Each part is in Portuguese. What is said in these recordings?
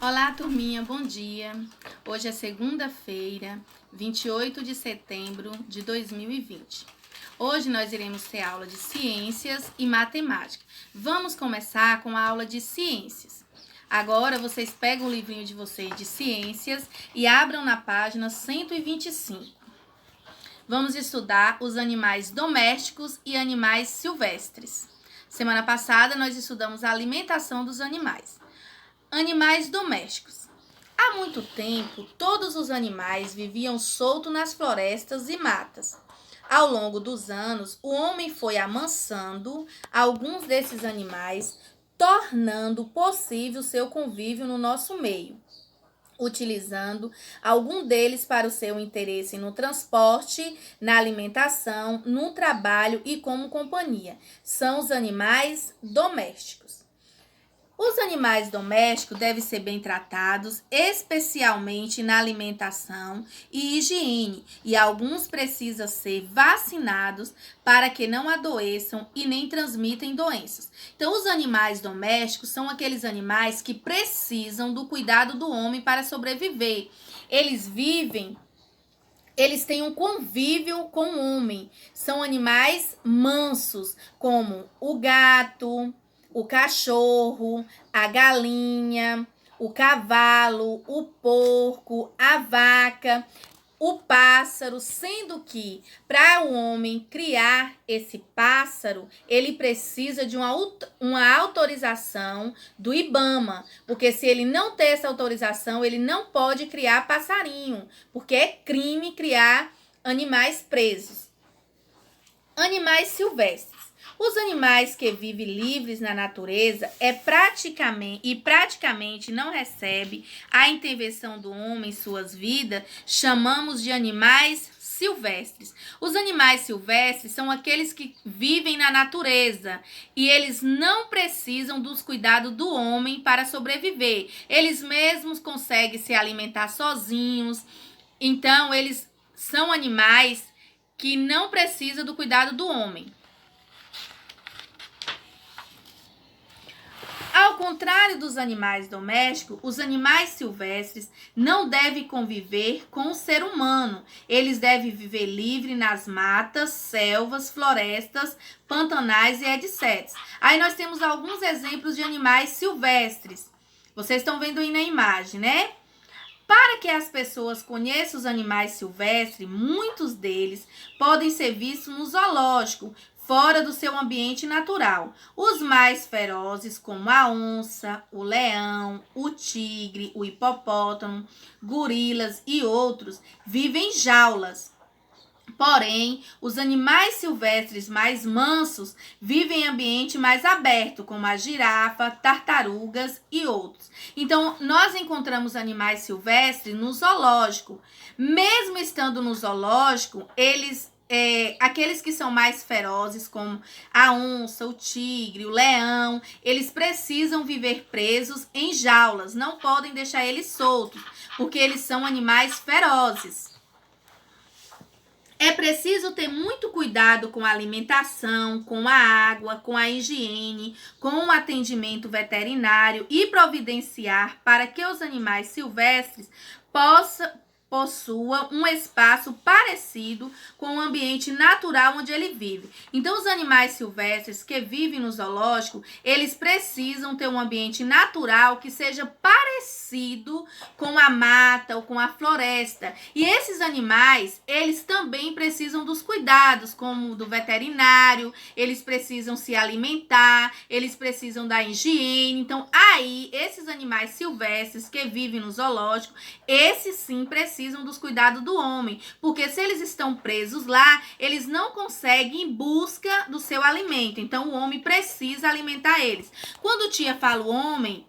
Olá, turminha, bom dia. Hoje é segunda-feira, 28 de setembro de 2020. Hoje nós iremos ter aula de ciências e matemática. Vamos começar com a aula de ciências. Agora vocês pegam o livrinho de vocês de ciências e abram na página 125. Vamos estudar os animais domésticos e animais silvestres. Semana passada nós estudamos a alimentação dos animais. Animais domésticos. Há muito tempo, todos os animais viviam soltos nas florestas e matas. Ao longo dos anos, o homem foi amansando alguns desses animais, tornando possível seu convívio no nosso meio, utilizando algum deles para o seu interesse no transporte, na alimentação, no trabalho e como companhia. São os animais domésticos. Os animais domésticos devem ser bem tratados, especialmente na alimentação e higiene, e alguns precisam ser vacinados para que não adoeçam e nem transmitem doenças. Então, os animais domésticos são aqueles animais que precisam do cuidado do homem para sobreviver. Eles têm um convívio com o homem. São animais mansos, como o gato, o cachorro, a galinha, o cavalo, o porco, a vaca, o pássaro, sendo que para o homem criar esse pássaro, ele precisa de uma autorização do IBAMA, porque se ele não ter essa autorização, ele não pode criar passarinho, porque é crime criar animais presos. Animais silvestres. Os animais que vivem livres na natureza praticamente não recebem a intervenção do homem em suas vidas, chamamos de animais silvestres. Os animais silvestres são aqueles que vivem na natureza e eles não precisam dos cuidados do homem para sobreviver. Eles mesmos conseguem se alimentar sozinhos. Então, eles são animais que não precisam do cuidado do homem. Ao contrário dos animais domésticos, os animais silvestres não devem conviver com o ser humano. Eles devem viver livre nas matas, selvas, florestas, pantanais e etc. Aí nós temos alguns exemplos de animais silvestres. Vocês estão vendo aí na imagem, né? Para que as pessoas conheçam os animais silvestres, muitos deles podem ser vistos no zoológico, fora do seu ambiente natural. Os mais ferozes, como a onça, o leão, o tigre, o hipopótamo, gorilas e outros, vivem em jaulas. Porém, os animais silvestres mais mansos vivem em ambiente mais aberto, como a girafa, tartarugas e outros. Então, nós encontramos animais silvestres no zoológico. Mesmo estando no zoológico, aqueles que são mais ferozes, como a onça, o tigre, o leão, eles precisam viver presos em jaulas, não podem deixar eles soltos, porque eles são animais ferozes. É preciso ter muito cuidado com a alimentação, com a água, com a higiene, com o atendimento veterinário e providenciar para que os animais silvestres possuam um espaço parecido com o ambiente natural onde ele vive. Então, os animais silvestres que vivem no zoológico, eles precisam ter um ambiente natural que seja parecido com a mata ou com a floresta. E esses animais, eles também precisam dos cuidados, como do veterinário, eles precisam se alimentar, eles precisam da higiene. Então, aí, esses animais silvestres que vivem no zoológico, esses sim precisam dos cuidados do homem, porque se eles estão presos lá, eles não conseguem ir em busca do seu alimento, então o homem precisa alimentar eles. Quando tia fala homem,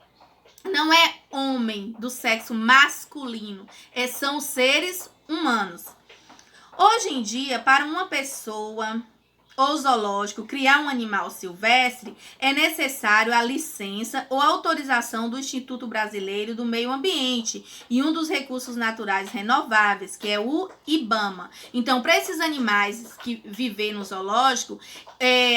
não é homem do sexo masculino, são seres humanos. Hoje em dia, para uma pessoa ou zoológico criar um animal silvestre, é necessário a licença ou autorização do Instituto Brasileiro do Meio Ambiente e um dos recursos naturais renováveis, que é o IBAMA. Então, para esses animais que vivem no zoológico,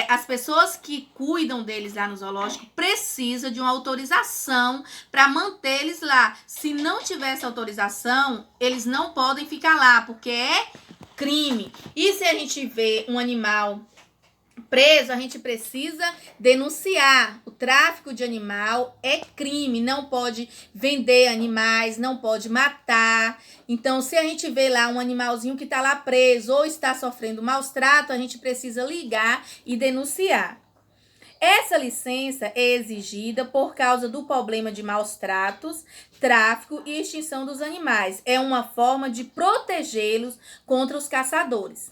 as pessoas que cuidam deles lá no zoológico precisam de uma autorização para manter eles lá. Se não tiver essa autorização, eles não podem ficar lá, porque é crime. E se a gente vê um animal preso, a gente precisa denunciar. O tráfico de animal é crime, não pode vender animais, não pode matar. Então, se a gente vê lá um animalzinho que está lá preso ou está sofrendo maus tratos, a gente precisa ligar e denunciar. Essa licença é exigida por causa do problema de maus tratos, tráfico e extinção dos animais. É uma forma de protegê-los contra os caçadores.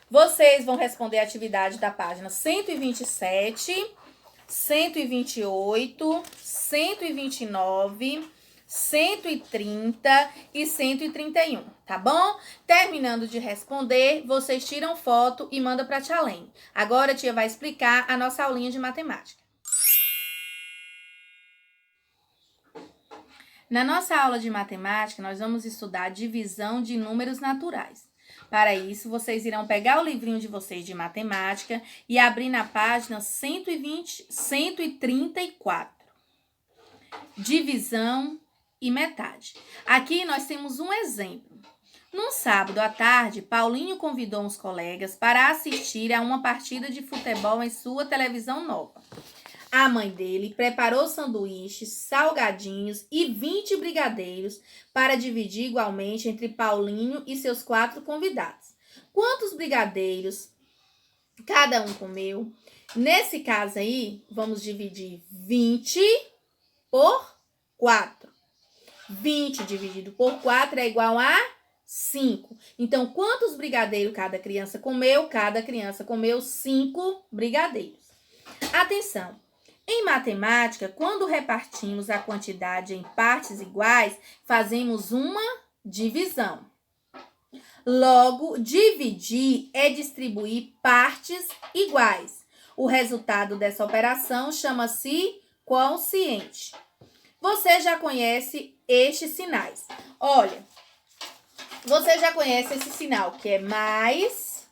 Vocês vão responder a atividade da página 127, 128, 129, 130 e 131, tá bom? Terminando de responder, vocês tiram foto e mandam para a tia Lene. Agora a tia vai explicar a nossa aulinha de matemática. Na nossa aula de matemática, nós vamos estudar divisão de números naturais. Para isso, vocês irão pegar o livrinho de vocês de matemática e abrir na página 134. Divisão e metade. Aqui nós temos um exemplo. Num sábado à tarde, Paulinho convidou uns colegas para assistir a uma partida de futebol em sua televisão nova. A mãe dele preparou sanduíches, salgadinhos e 20 brigadeiros para dividir igualmente entre Paulinho e seus 4 convidados. Quantos brigadeiros cada um comeu? Nesse caso aí, vamos dividir 20 por 4. 20 dividido por 4 é igual a 5. Então, quantos brigadeiros cada criança comeu? Cada criança comeu 5 brigadeiros. Atenção! Em matemática, quando repartimos a quantidade em partes iguais, fazemos uma divisão. Logo, dividir é distribuir partes iguais. O resultado dessa operação chama-se quociente. Você já conhece estes sinais. Olha, você já conhece esse sinal, que é mais,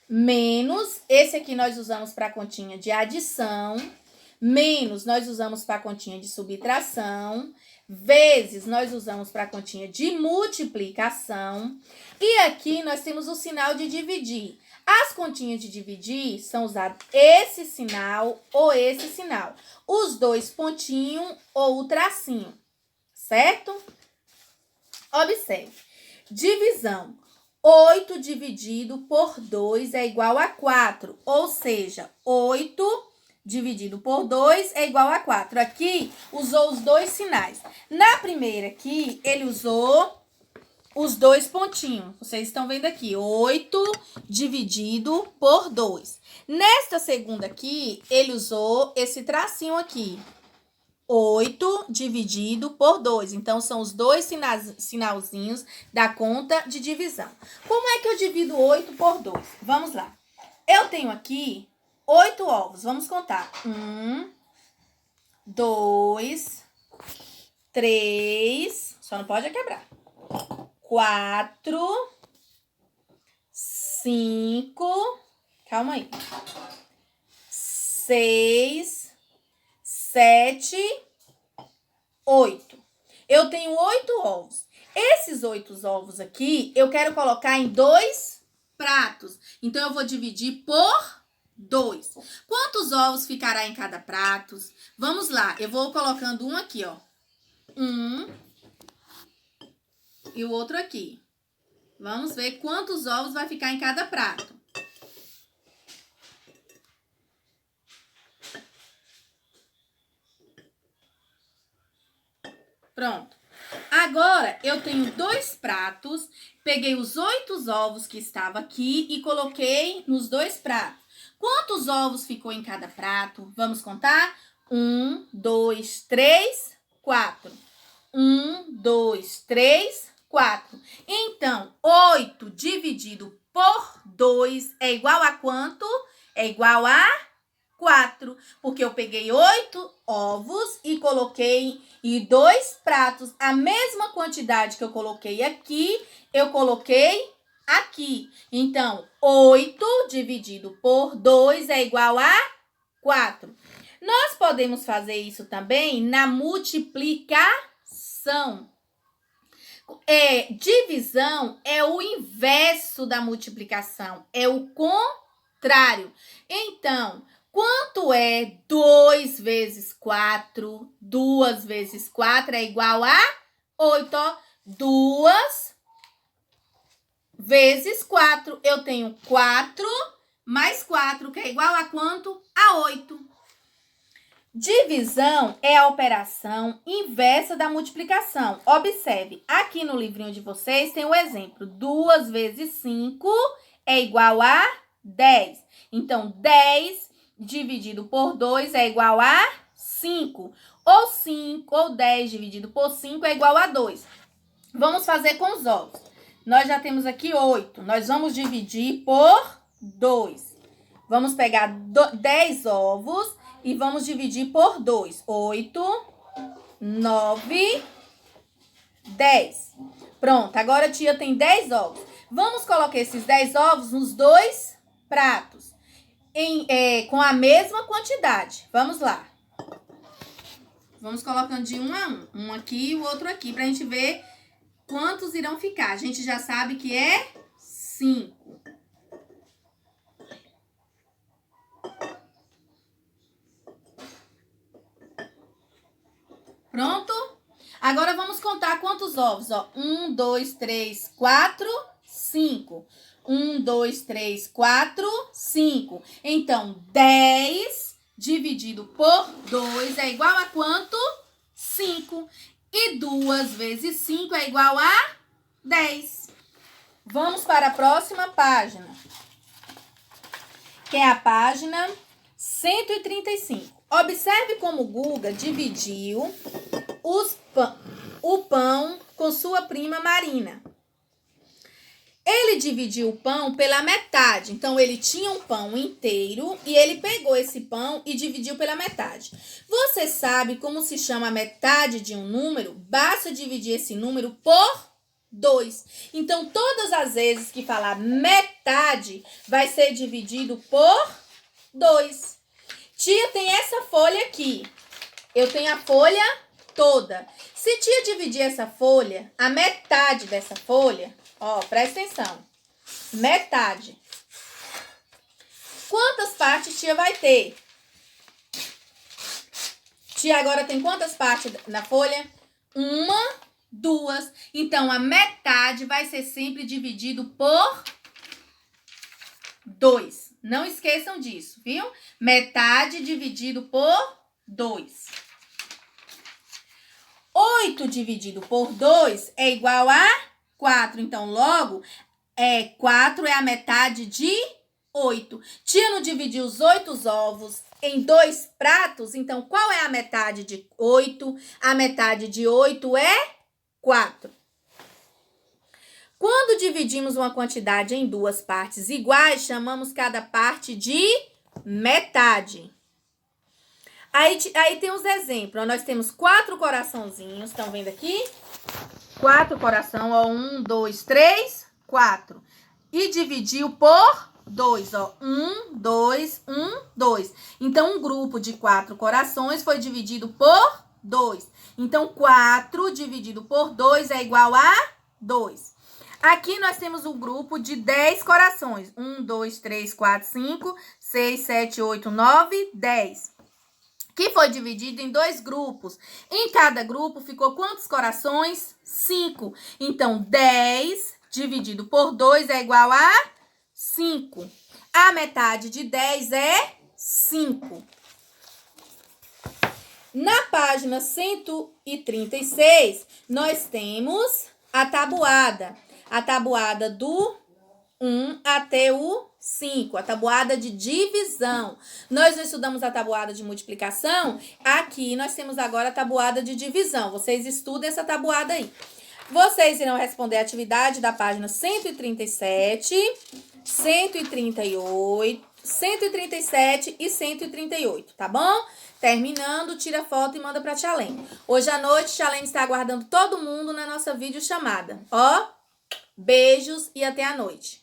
menos. Esse aqui nós usamos para a continha de adição. Menos nós usamos para a continha de subtração, vezes nós usamos para a continha de multiplicação. E aqui nós temos o sinal de dividir. As continhas de dividir são usadas esse sinal ou esse sinal. Os 2 pontinhos ou o tracinho, certo? Observe. Divisão. 8 dividido por 2 é igual a 4, ou seja, 8 dividido por 2 é igual a 4. Aqui, usou os 2 sinais. Na primeira aqui, ele usou os 2 pontinhos. Vocês estão vendo aqui, 8 dividido por 2. Nesta segunda aqui, ele usou esse tracinho aqui. 8 dividido por 2. Então, são os 2 sinalzinhos da conta de divisão. Como é que eu divido 8 por 2? Vamos lá. Eu tenho aqui 8 ovos. Vamos contar. 1, 2, 3. Só não pode quebrar. 4, 5. Calma aí. 6, 7, 8. Eu tenho 8 ovos. Esses 8 ovos aqui, eu quero colocar em 2 pratos. Então, eu vou dividir por 2. Quantos ovos ficará em cada prato? Vamos lá, eu vou colocando um aqui, ó. 1 e o outro aqui. Vamos ver quantos ovos vai ficar em cada prato. Pronto. Agora, eu tenho 2 pratos, peguei os 8 ovos que estavam aqui e coloquei nos 2 pratos. Quantos ovos ficou em cada prato? Vamos contar? 1, 2, 3, 4. 1, 2, 3, 4. Então, 8 dividido por 2 é igual a quanto? É igual a 4, porque eu peguei 8 ovos e coloquei em 2 pratos. A mesma quantidade que eu coloquei aqui, eu coloquei aqui. Então, 8 dividido por 2 é igual a 4. Nós podemos fazer isso também na multiplicação. Divisão é o inverso da multiplicação, é o contrário. Então, quanto é 2 vezes 4? 2 vezes 4 é igual a 8. 2 vezes 4. Eu tenho 4 mais 4, que é igual a quanto? A 8. Divisão é a operação inversa da multiplicação. Observe, aqui no livrinho de vocês tem o exemplo. 2 vezes 5 é igual a 10. Então, 10 dividido por 2 é igual a 5. Ou 5 ou 10 dividido por 5 é igual a 2. Vamos fazer com os ovos. Nós já temos aqui 8. Nós vamos dividir por 2. Vamos pegar 10 ovos e vamos dividir por 2. 8, 9, 10. Pronto, agora a tia tem 10 ovos. Vamos colocar esses 10 ovos nos 2 pratos. Com a mesma quantidade. Vamos lá. Vamos colocando de um a um. Um aqui e o outro aqui, pra gente ver quantos irão ficar. A gente já sabe que é 5. Pronto? Agora vamos contar quantos ovos, ó. 1, 2, 3, 4, 5. 1, 2, 3, 4, 5. Então, 10 dividido por 2 é igual a quanto? 5. E 2 vezes 5 é igual a 10. Vamos para a próxima página, que é a página 135. Observe como o Guga dividiu o pão com sua prima Marina. Ele dividiu o pão pela metade. Então, ele tinha um pão inteiro e ele pegou esse pão e dividiu pela metade. Você sabe como se chama a metade de um número? Basta dividir esse número por 2. Então, todas as vezes que falar metade, vai ser dividido por 2. Tia tem essa folha aqui. Eu tenho a folha toda. Se tia dividir essa folha, a metade dessa folha, ó, presta atenção. Metade. Quantas partes tia vai ter? Tia agora tem quantas partes na folha? 1, 2. Então, a metade vai ser sempre dividido por 2. Não esqueçam disso, viu? Metade dividido por 2. 8 dividido por 2 é igual a 4. Então, logo, 4 é a metade de 8. Tia não dividiu os 8 ovos em 2 pratos, então qual é a metade de 8? A metade de 8 é 4. Quando dividimos uma quantidade em 2 partes iguais, chamamos cada parte de metade. Aí tem os exemplos. Nós temos 4 coraçãozinhos, estão vendo aqui? 4 coração, ó, 1, 2, 3, 4. E dividiu por 2, ó, 1, 2, 1, 2. Então, um grupo de 4 corações foi dividido por 2. Então, 4 dividido por 2 é igual a 2. Aqui nós temos um grupo de 10 corações. 1, 2, 3, 4, 5, 6, 7, 8, 9, 10. Que foi dividido em 2 grupos. Em cada grupo ficou quantos corações? 5. Então, 10 dividido por 2 é igual a 5. A metade de 10 é 5. Na página 136, nós temos a tabuada. A tabuada do 1 até o 5, a tabuada de divisão. Nós não estudamos a tabuada de multiplicação, aqui nós temos agora a tabuada de divisão. Vocês estudem essa tabuada aí. Vocês irão responder a atividade da página 137, 138, 137 e 138, tá bom? Terminando, tira foto e manda pra Tia Lene. Hoje à noite, Tia Lene está aguardando todo mundo na nossa videochamada. Ó, beijos e até a noite.